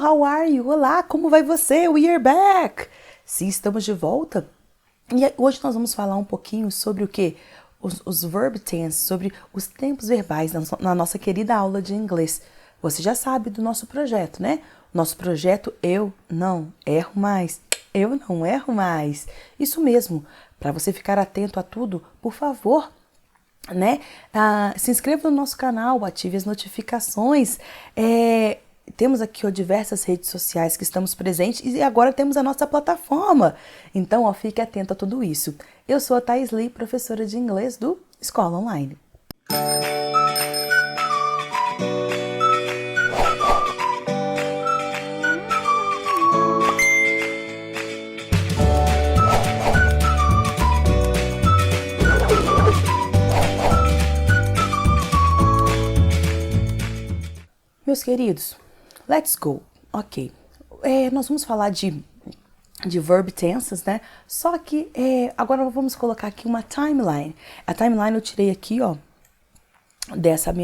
how are you? Olá, como vai você? We are back! Sim, estamos de volta. E hoje nós vamos falar um pouquinho sobre o quê? Os verb tense, sobre os tempos verbais na nossa querida aula de inglês. Você já sabe do nosso projeto, né? Nosso projeto Eu Não Erro Mais. Eu não erro mais. Isso mesmo. Para você ficar atento a tudo, por favor, né? Se inscreva no nosso canal, ative as notificações. Temos aqui diversas redes sociais que estamos presentes e agora temos a nossa plataforma. Então, fique atento a tudo isso. Eu sou a Thais Lee, professora de inglês do Escola Online. Meus queridos, let's go. Ok. Nós vamos falar de verb tenses, né? Só que agora vamos colocar aqui uma timeline. A timeline eu tirei aqui, ó.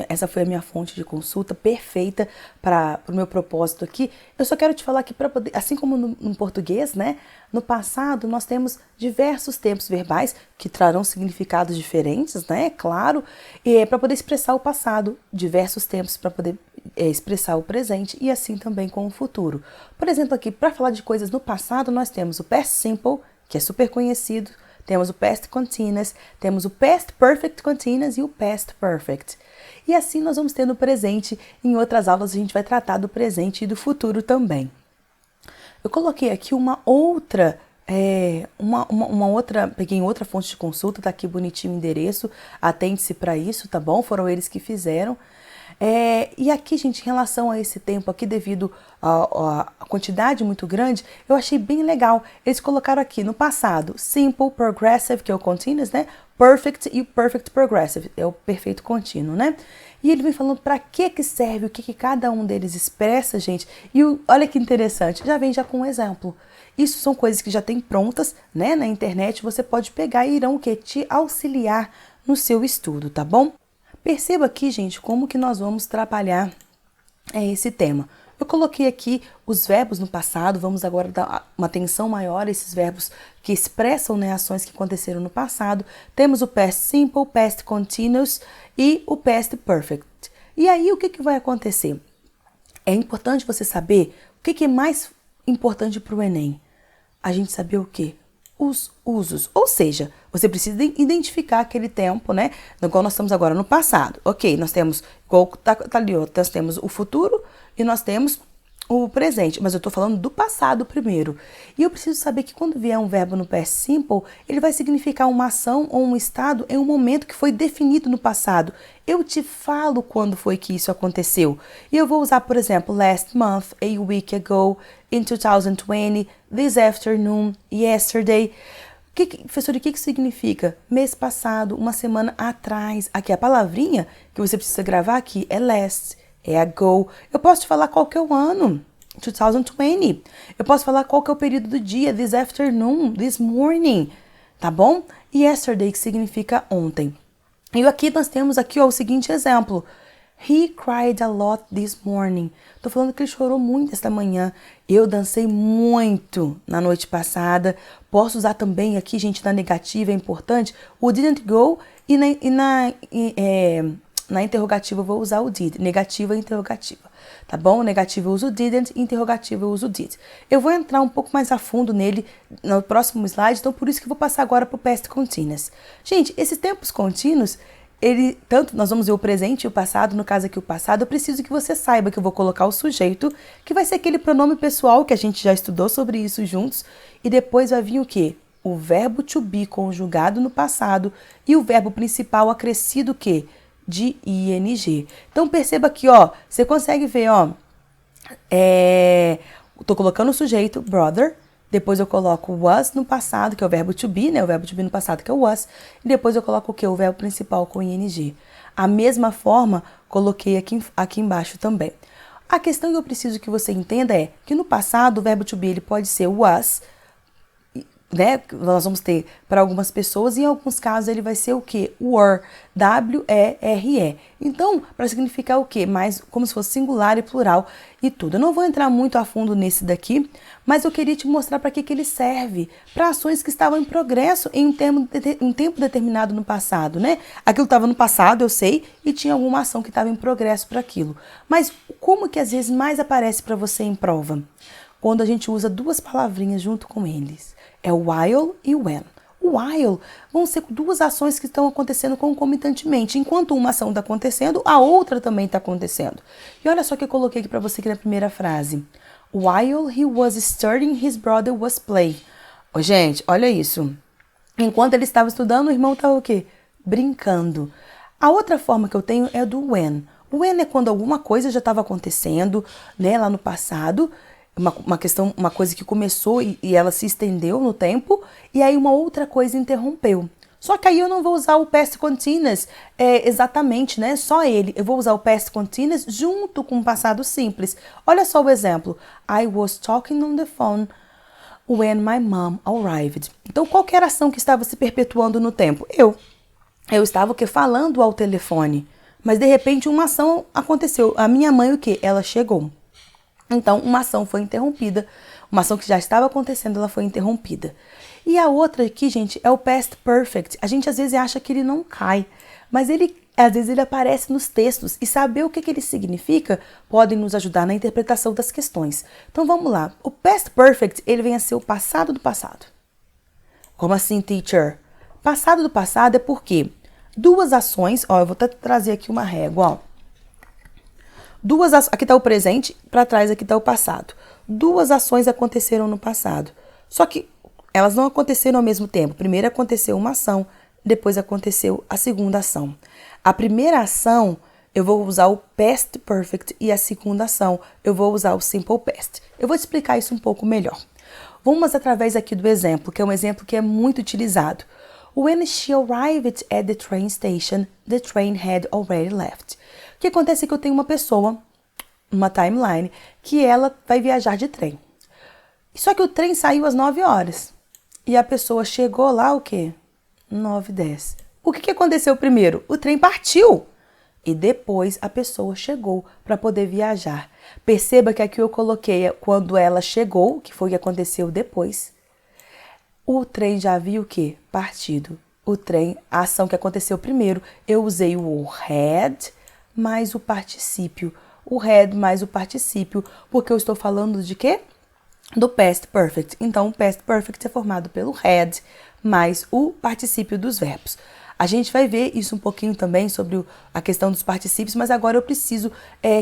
Essa foi a minha fonte de consulta perfeita para o meu propósito aqui. Eu só quero te falar que para poder, assim como no português, né? No passado nós temos diversos tempos verbais que trarão significados diferentes, né? Claro, e para poder expressar o passado, diversos tempos para poder expressar o presente e assim também com o futuro. Por exemplo, aqui para falar de coisas no passado nós temos o past simple, que é super conhecido. Temos o past continuous, temos o past perfect continuous e o past perfect. E assim nós vamos ter no presente. Em outras aulas a gente vai tratar do presente e do futuro também. Eu coloquei aqui uma outra, peguei outra fonte de consulta, tá aqui bonitinho o endereço, atente-se para isso, tá bom? Foram eles que fizeram. E aqui, gente, em relação a esse tempo aqui, devido a quantidade muito grande, eu achei bem legal. Eles colocaram aqui no passado, simple, progressive, que é o continuous, né? Perfect e o perfect progressive, é o perfeito contínuo, né? E ele vem falando para que serve, o que cada um deles expressa, gente. E olha que interessante, já vem com um exemplo. Isso são coisas que já tem prontas, né? Na internet, você pode pegar e irão te auxiliar no seu estudo, tá bom? Perceba aqui, gente, como que nós vamos trabalhar esse tema. Eu coloquei aqui os verbos no passado, vamos agora dar uma atenção maior a esses verbos que expressam, né, ações que aconteceram no passado. Temos o past simple, past continuous e o past perfect. E aí, o que vai acontecer? É importante você saber o que é mais importante para o Enem. A gente saber o quê? Os usos, ou seja, você precisa identificar aquele tempo, né? No qual nós estamos agora no passado. Ok, nós temos, igual tá ali, ó, nós temos o futuro e nós temos o presente, mas eu tô falando do passado primeiro. E eu preciso saber que quando vier um verbo no past simple, ele vai significar uma ação ou um estado em um momento que foi definido no passado. Eu te falo quando foi que isso aconteceu. E eu vou usar, por exemplo, last month, a week ago, in 2020, this afternoon, yesterday. Professor, o que significa? Mês passado, uma semana atrás. Aqui a palavrinha que você precisa gravar aqui é last. É ago. Eu posso te falar qual que é o ano, 2020. Eu posso falar qual que é o período do dia, this afternoon, this morning, tá bom? E yesterday, que significa ontem. E aqui nós temos aqui, ó, o seguinte exemplo. He cried a lot this morning. Tô falando que ele chorou muito esta manhã. Eu dancei muito na noite passada. Posso usar também aqui, gente, na negativa, é importante, o didn't go e na interrogativa eu vou usar o did. Negativa e interrogativa, tá bom? Negativa eu uso o didn't, interrogativa eu uso o did. Eu vou entrar um pouco mais a fundo nele no próximo slide, então por isso que eu vou passar agora para o past continuous. Gente, esses tempos contínuos, tanto nós vamos ver o presente e o passado, no caso aqui o passado, eu preciso que você saiba que eu vou colocar o sujeito, que vai ser aquele pronome pessoal que a gente já estudou sobre isso juntos, e depois vai vir o quê? O verbo to be conjugado no passado e o verbo principal acrescido o quê? De ing. Então perceba aqui, ó, você consegue ver, ó, tô colocando o sujeito, brother, depois eu coloco was no passado, que é o verbo to be, né, o verbo to be no passado, que é o was, e depois eu coloco o quê? O verbo principal com ing. A mesma forma, coloquei aqui embaixo também. A questão que eu preciso que você entenda é que no passado o verbo to be ele pode ser was, né, nós vamos ter para algumas pessoas, e em alguns casos ele vai ser o quê? Were, W-E-R-E. Então, para significar o quê? Mais como se fosse singular e plural e tudo. Eu não vou entrar muito a fundo nesse daqui, mas eu queria te mostrar para que ele serve. Para ações que estavam em progresso em um tempo determinado no passado, né? Aquilo estava no passado, eu sei, e tinha alguma ação que estava em progresso para aquilo. Mas como que às vezes mais aparece para você em prova? Quando a gente usa duas palavrinhas junto com eles. É o while e o when. O while vão ser duas ações que estão acontecendo concomitantemente. Enquanto uma ação está acontecendo, a outra também está acontecendo. E olha só que eu coloquei aqui para você aqui na primeira frase. While he was studying, his brother was playing. Ô, gente, olha isso. Enquanto ele estava estudando, o irmão estava o quê? Brincando. A outra forma que eu tenho é do when. O when é quando alguma coisa já estava acontecendo, né, lá no passado, uma coisa que começou e ela se estendeu no tempo, e aí uma outra coisa interrompeu. Só que aí eu não vou usar o past continuous exatamente, né? Só ele. Eu vou usar o past continuous junto com o passado simples. Olha só o exemplo. I was talking on the phone when my mom arrived. Então, qual que era a ação que estava se perpetuando no tempo? Eu estava o quê? Falando ao telefone. Mas, de repente, uma ação aconteceu. A minha mãe, o quê? Ela chegou. Então, uma ação foi interrompida. Uma ação que já estava acontecendo, ela foi interrompida. E a outra aqui, gente, é o past perfect. A gente, às vezes, acha que ele não cai. Mas às vezes, ele aparece nos textos. E saber o que ele significa pode nos ajudar na interpretação das questões. Então, vamos lá. O past perfect, ele vem a ser o passado do passado. Como assim, teacher? Passado do passado é porque duas ações... Ó, eu vou trazer aqui uma régua, ó. Aqui está o presente, para trás aqui está o passado. Duas ações aconteceram no passado. Só que elas não aconteceram ao mesmo tempo. Primeiro aconteceu uma ação, depois aconteceu a segunda ação. A primeira ação, eu vou usar o past perfect, e a segunda ação, eu vou usar o simple past. Eu vou explicar isso um pouco melhor. Vamos através aqui do exemplo, que é um exemplo que é muito utilizado. When she arrived at the train station, the train had already left. O que acontece é que eu tenho uma pessoa, uma timeline, que ela vai viajar de trem. Só que o trem saiu às 9 horas. E a pessoa chegou lá o quê? 9h10. O que aconteceu primeiro? O trem partiu. E depois a pessoa chegou para poder viajar. Perceba que aqui eu coloquei quando ela chegou, que foi o que aconteceu depois. O trem já havia o quê? Partido. O trem, a ação que aconteceu primeiro, eu usei o had mais o particípio. O had mais o particípio, porque eu estou falando de quê? Do past perfect. Então, o past perfect é formado pelo had mais o particípio dos verbos. A gente vai ver isso um pouquinho também sobre a questão dos particípios, mas agora eu preciso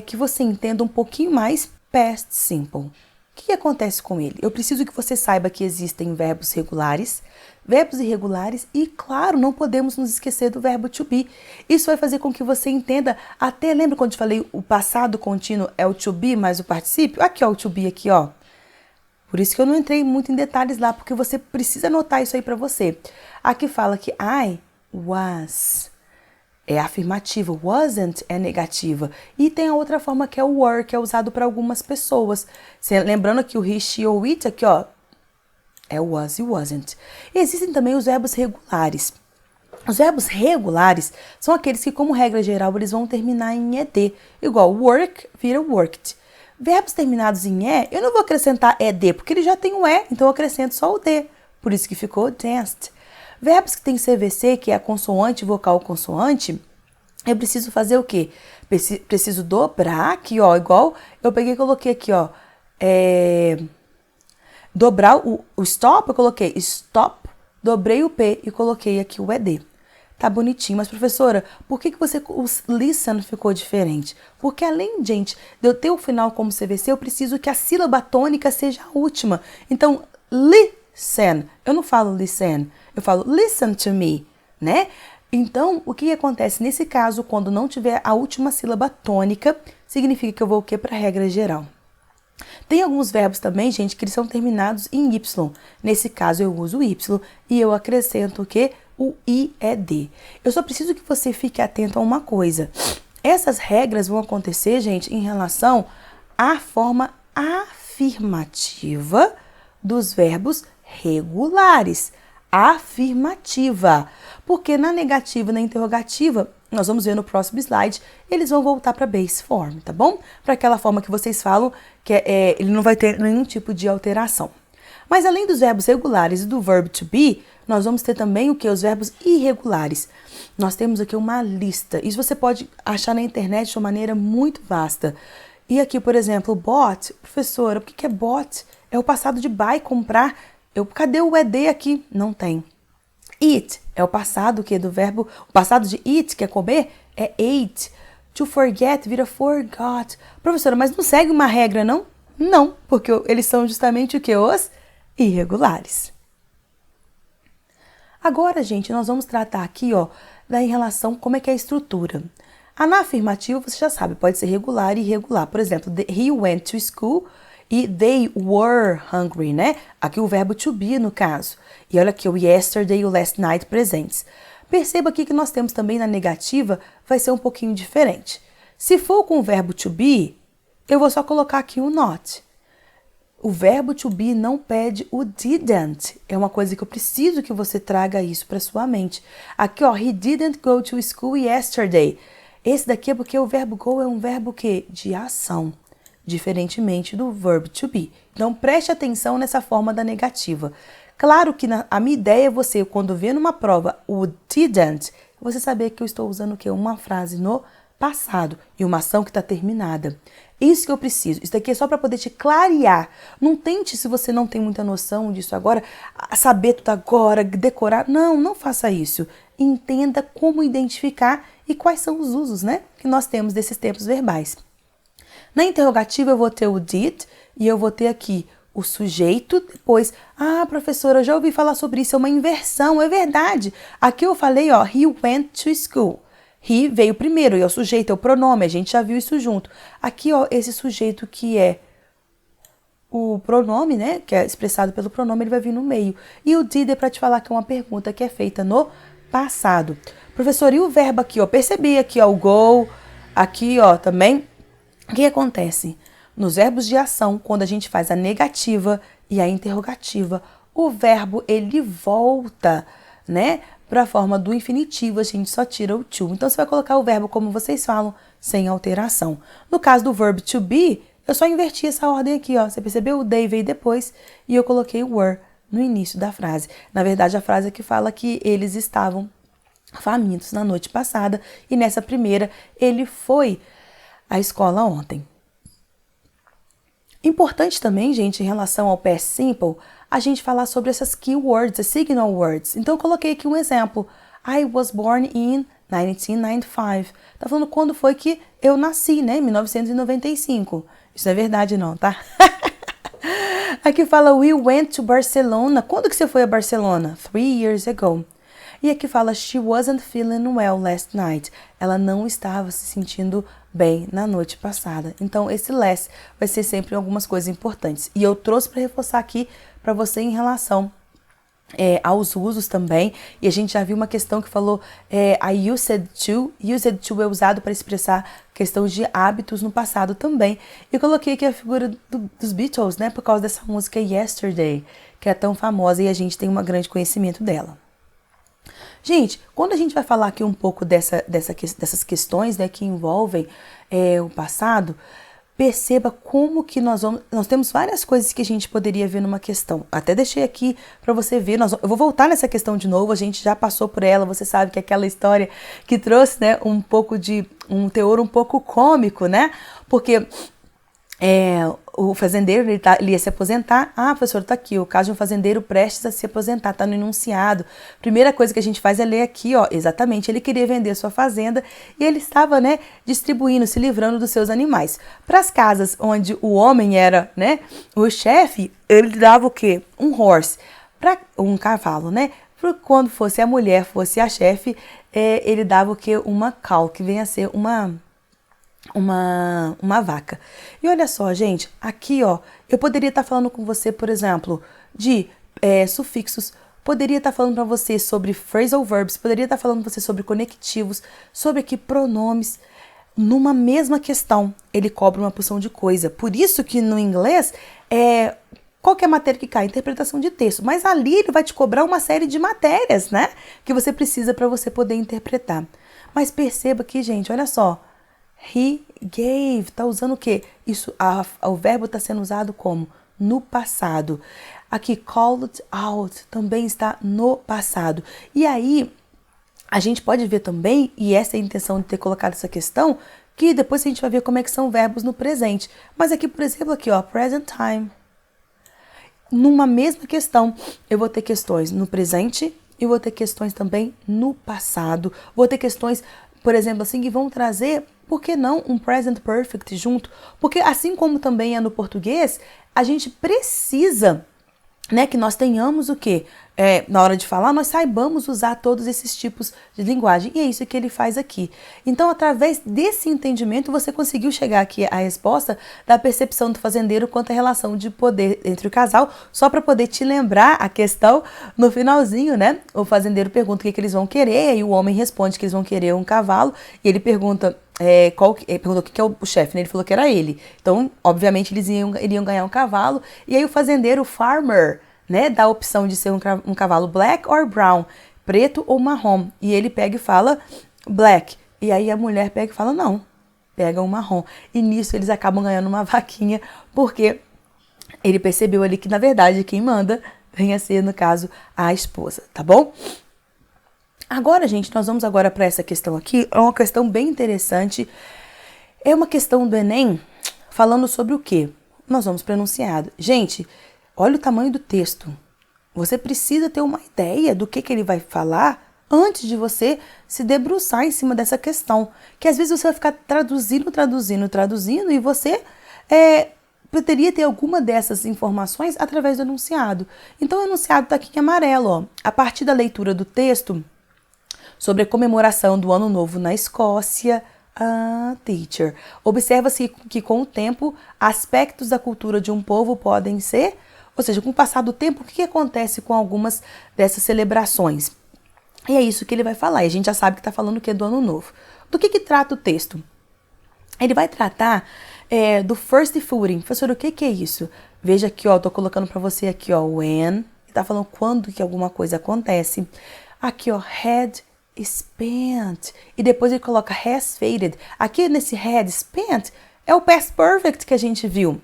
que você entenda um pouquinho mais past simple. O que acontece com ele? Eu preciso que você saiba que existem verbos regulares, verbos irregulares e, claro, não podemos nos esquecer do verbo to be. Isso vai fazer com que você entenda, até lembra quando eu falei o passado contínuo é o to be mais o particípio? Aqui, ó, o to be aqui, ó. Por isso que eu não entrei muito em detalhes lá, porque você precisa anotar isso aí para você. Aqui fala que I was é afirmativa, wasn't é negativa. E tem a outra forma que é o were, que é usado para algumas pessoas. Lembrando que o he, she ou it aqui, ó, é was e wasn't. E existem também os verbos regulares. Os verbos regulares são aqueles que, como regra geral, eles vão terminar em ed. Igual work vira worked. Verbos terminados em e, eu não vou acrescentar ed, porque ele já tem o e, então eu acrescento só o d. Por isso que ficou danced. Verbos que tem CVC, que é a consoante, vocal, consoante, eu preciso fazer o quê? Preciso dobrar aqui, ó, igual eu peguei e coloquei aqui, ó, dobrar o stop, eu coloquei stop, dobrei o P e coloquei aqui o ED. Tá bonitinho, mas professora, por que o listen ficou diferente? Porque além, gente, de eu ter o final como CVC, eu preciso que a sílaba tônica seja a última. Então, listen, eu não falo listen, eu falo listen to me, né? Então, o que acontece nesse caso, quando não tiver a última sílaba tônica, significa que eu vou o quê? Para a regra geral. Tem alguns verbos também, gente, que eles são terminados em Y. Nesse caso, eu uso o Y e eu acrescento o quê? O IED. Eu só preciso que você fique atento a uma coisa. Essas regras vão acontecer, gente, em relação à forma afirmativa dos verbos regulares. Afirmativa. Porque na negativa e na interrogativa, nós vamos ver no próximo slide, eles vão voltar para base form, tá bom? Para aquela forma que vocês falam, que ele não vai ter nenhum tipo de alteração. Mas além dos verbos regulares e do verb to be, nós vamos ter também o que? Os verbos irregulares. Nós temos aqui uma lista. Isso você pode achar na internet de uma maneira muito vasta. E aqui, por exemplo, bought. Professora, o que é bought? É o passado de buy, comprar. Cadê o ED aqui? Não tem. Eat é o passado que do verbo, o passado de eat, que é comer, é ate. To forget vira forgot. Professora, mas não segue uma regra, não? Não, porque eles são justamente o que? Os irregulares. Agora, gente, nós vamos tratar aqui, ó, em relação como é que é a estrutura. Na afirmativa, você já sabe, pode ser regular e irregular. Por exemplo, he went to school e they were hungry, né? Aqui o verbo to be, no caso. E olha aqui o yesterday e o last night presentes. Perceba aqui que nós temos também na negativa, vai ser um pouquinho diferente. Se for com o verbo to be, eu vou só colocar aqui o not. O verbo to be não pede o didn't. É uma coisa que eu preciso que você traga isso para sua mente. Aqui, ó, he didn't go to school yesterday. Esse daqui é porque o verbo go é um verbo que de ação, diferentemente do verbo to be. Então, preste atenção nessa forma da negativa. Claro que a minha ideia é você, quando vê numa prova o didn't, você saber que eu estou usando o quê? Uma frase no passado e uma ação que está terminada. Isso que eu preciso. Isso daqui é só para poder te clarear. Não tente, se você não tem muita noção disso agora, saber tudo agora, decorar. Não, não faça isso. Entenda como identificar e quais são os usos, né, que nós temos desses tempos verbais. Na interrogativa eu vou ter o did e eu vou ter aqui o sujeito, depois, professora, eu já ouvi falar sobre isso, é uma inversão, é verdade. Aqui eu falei, ó, he went to school. He veio primeiro, e é o sujeito, é o pronome, a gente já viu isso junto. Aqui, ó, esse sujeito que é o pronome, né, que é expressado pelo pronome, ele vai vir no meio. E o did é para te falar que é uma pergunta que é feita no passado. Professor, e o verbo aqui, ó, percebi aqui, ó, o go, aqui, ó, também. O que acontece? Nos verbos de ação, quando a gente faz a negativa e a interrogativa, o verbo, ele volta, né, para a forma do infinitivo, a gente só tira o to. Então, você vai colocar o verbo como vocês falam, sem alteração. No caso do verbo to be, eu só inverti essa ordem aqui, ó. Você percebeu? O they veio depois e eu coloquei o were no início da frase. Na verdade, a frase aqui fala que eles estavam famintos na noite passada e nessa primeira, ele foi à escola ontem. Importante também, gente, em relação ao past simple, a gente falar sobre essas keywords, as signal words. Então, eu coloquei aqui um exemplo. I was born in 1995. Tá falando quando foi que eu nasci, né? Em 1995. Isso não é verdade não, tá? Aqui fala we went to Barcelona. Quando que você foi a Barcelona? 3 years ago. E aqui fala she wasn't feeling well last night. Ela não estava se sentindo bem na noite passada. Então, esse last vai ser sempre algumas coisas importantes. E eu trouxe para reforçar aqui para você em relação aos usos também. E a gente já viu uma questão que falou I used to. Used to é usado para expressar questões de hábitos no passado também. E coloquei aqui a figura dos Beatles, né? Por causa dessa música Yesterday, que é tão famosa e a gente tem um grande conhecimento dela. Gente, quando a gente vai falar aqui um pouco dessas questões, né, que envolvem o passado, perceba como que nós temos várias coisas que a gente poderia ver numa questão. Até deixei aqui para você ver, eu vou voltar nessa questão de novo, a gente já passou por ela, você sabe que é aquela história que trouxe, né, um pouco de um teor um pouco cômico, né, porque o fazendeiro, ele ia se aposentar. Professor, tá aqui, o caso de um fazendeiro prestes a se aposentar, tá no enunciado. Primeira coisa que a gente faz é ler aqui, ó, exatamente, ele queria vender sua fazenda e ele estava, né, distribuindo, se livrando dos seus animais. Para as casas onde o homem era, né, o chefe, ele dava o quê? Um horse, um cavalo, né? Quando fosse a mulher, fosse a chefe, ele dava o quê? Uma cow, que vem a ser uma vaca. E olha só, gente, aqui, ó, eu poderia estar falando com você, por exemplo, de sufixos, poderia estar falando para você sobre phrasal verbs, poderia estar falando para você sobre conectivos, sobre aqui pronomes. Numa mesma questão, ele cobra uma porção de coisa. Por isso que no inglês Qual que é a matéria que cai? Interpretação de texto. Mas ali ele vai te cobrar uma série de matérias, né? Que você precisa para você poder interpretar. Mas perceba que, gente, olha só. He gave. Tá usando o quê? Isso, o verbo está sendo usado como? No passado. Aqui, called out, também está no passado. E aí, a gente pode ver também, e essa é a intenção de ter colocado essa questão, que depois a gente vai ver como é que são verbos no presente. Mas aqui, por exemplo, aqui, ó, present time. Numa mesma questão, eu vou ter questões no presente e vou ter questões também no passado. Vou ter questões, por exemplo, assim, que vão trazer, por que não um present perfect junto? Porque assim como também é no português, a gente precisa, né, que nós tenhamos o quê? Na hora de falar, nós saibamos usar todos esses tipos de linguagem. E é isso que ele faz aqui. Então, através desse entendimento, você conseguiu chegar aqui à resposta da percepção do fazendeiro quanto à relação de poder entre o casal, só para poder te lembrar a questão no finalzinho, né? O fazendeiro pergunta o que eles vão querer, e o homem responde que eles vão querer um cavalo, e ele pergunta... perguntou o que é o chefe, né? Ele falou que era ele. Então, obviamente, eles iriam ganhar um cavalo. E aí o fazendeiro, o farmer, né, dá a opção de ser um cavalo black or brown, preto ou marrom. E ele pega e fala black. E aí a mulher pega e fala não, pega um marrom. E nisso eles acabam ganhando uma vaquinha, porque ele percebeu ali que, na verdade, quem manda vem a ser, no caso, a esposa, tá bom? Agora, gente, nós vamos agora para essa questão aqui. É uma questão bem interessante. É uma questão do Enem falando sobre o quê? Nós vamos para o enunciado. Gente, olha o tamanho do texto. Você precisa ter uma ideia do que ele vai falar antes de você se debruçar em cima dessa questão. Que às vezes você vai ficar traduzindo e você poderia ter alguma dessas informações através do enunciado. Então o enunciado está aqui em amarelo, ó. A partir da leitura do texto sobre a comemoração do Ano Novo na Escócia, teacher. Observa-se que com o tempo, aspectos da cultura de um povo podem ser, ou seja, com o passar do tempo, o que acontece com algumas dessas celebrações? E é isso que ele vai falar, e a gente já sabe que está falando o que é do Ano Novo. Do que trata o texto? Ele vai tratar do first footing. Professor, o que é isso? Veja aqui, ó, tô colocando para você aqui, ó, when, tá falando quando que alguma coisa acontece. Aqui, ó, had spent, e depois ele coloca has faded. Aqui nesse had spent é o past perfect que a gente viu.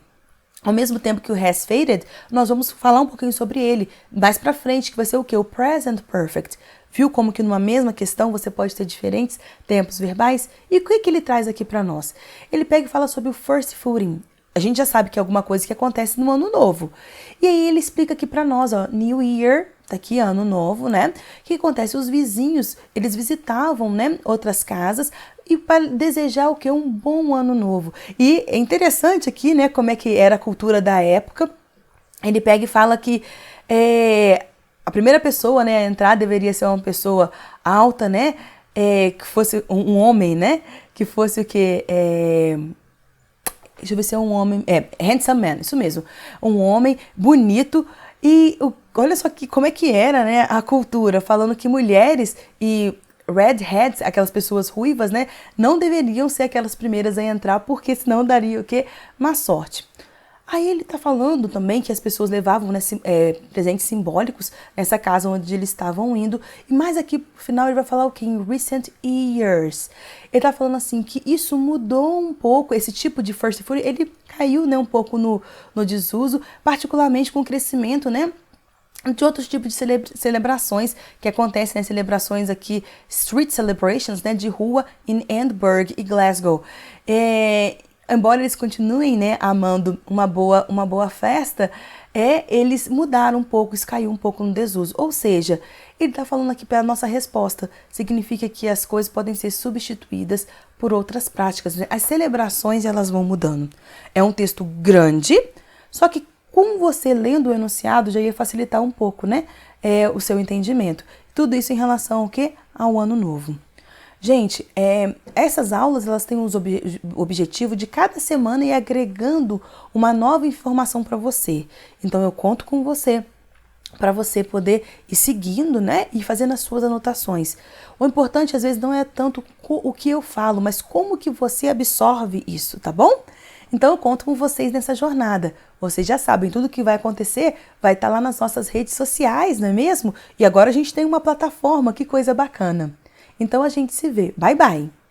Ao mesmo tempo que o has faded, nós vamos falar um pouquinho sobre ele mais pra frente, que vai ser o que? O present perfect. Viu como que numa mesma questão você pode ter diferentes tempos verbais? E o que ele traz aqui pra nós? Ele pega e fala sobre o first footing. A gente já sabe que é alguma coisa que acontece no ano novo. E aí ele explica aqui pra nós, ó, New Year, tá aqui ano novo, né? O que acontece? Os vizinhos, eles visitavam, né, outras casas e para desejar o quê? Um bom ano novo. E é interessante aqui, né, como é que era a cultura da época. Ele pega e fala que a primeira pessoa, né, a entrar deveria ser uma pessoa alta, né, que fosse um homem, né, que fosse o quê? Deixa eu ver se é um homem. Handsome man, isso mesmo. Um homem bonito. E olha só como é que era, né, a cultura, falando que mulheres e redheads, aquelas pessoas ruivas, né, não deveriam ser aquelas primeiras a entrar, porque senão daria o quê? Má sorte. Aí ele tá falando também que as pessoas levavam, né, presentes simbólicos nessa casa onde eles estavam indo. E mais aqui, no final, ele vai falar o quê? In recent years. Ele tá falando assim que isso mudou um pouco, esse tipo de first food, ele caiu, né, um pouco no desuso, particularmente com o crescimento, né, de outros tipos de celebrações que acontecem, né, celebrações aqui, street celebrations, né, de rua em Edinburgh e Glasgow. Embora eles continuem, né, amando uma boa festa, eles mudaram um pouco, isso caiu um pouco no desuso. Ou seja, ele está falando aqui pela nossa resposta. Significa que as coisas podem ser substituídas por outras práticas, né? As celebrações, elas vão mudando. É um texto grande, só que com você lendo o enunciado já ia facilitar um pouco, né, o seu entendimento. Tudo isso em relação ao quê? Ao ano novo. Gente, essas aulas, elas têm o objetivo de cada semana ir agregando uma nova informação para você. Então, eu conto com você para você poder ir seguindo, né, e fazendo as suas anotações. O importante, às vezes, não é tanto o que eu falo, mas como que você absorve isso, tá bom? Então eu conto com vocês nessa jornada. Vocês já sabem, tudo que vai acontecer vai estar lá nas nossas redes sociais, não é mesmo? E agora a gente tem uma plataforma, que coisa bacana. Então a gente se vê. Bye, bye!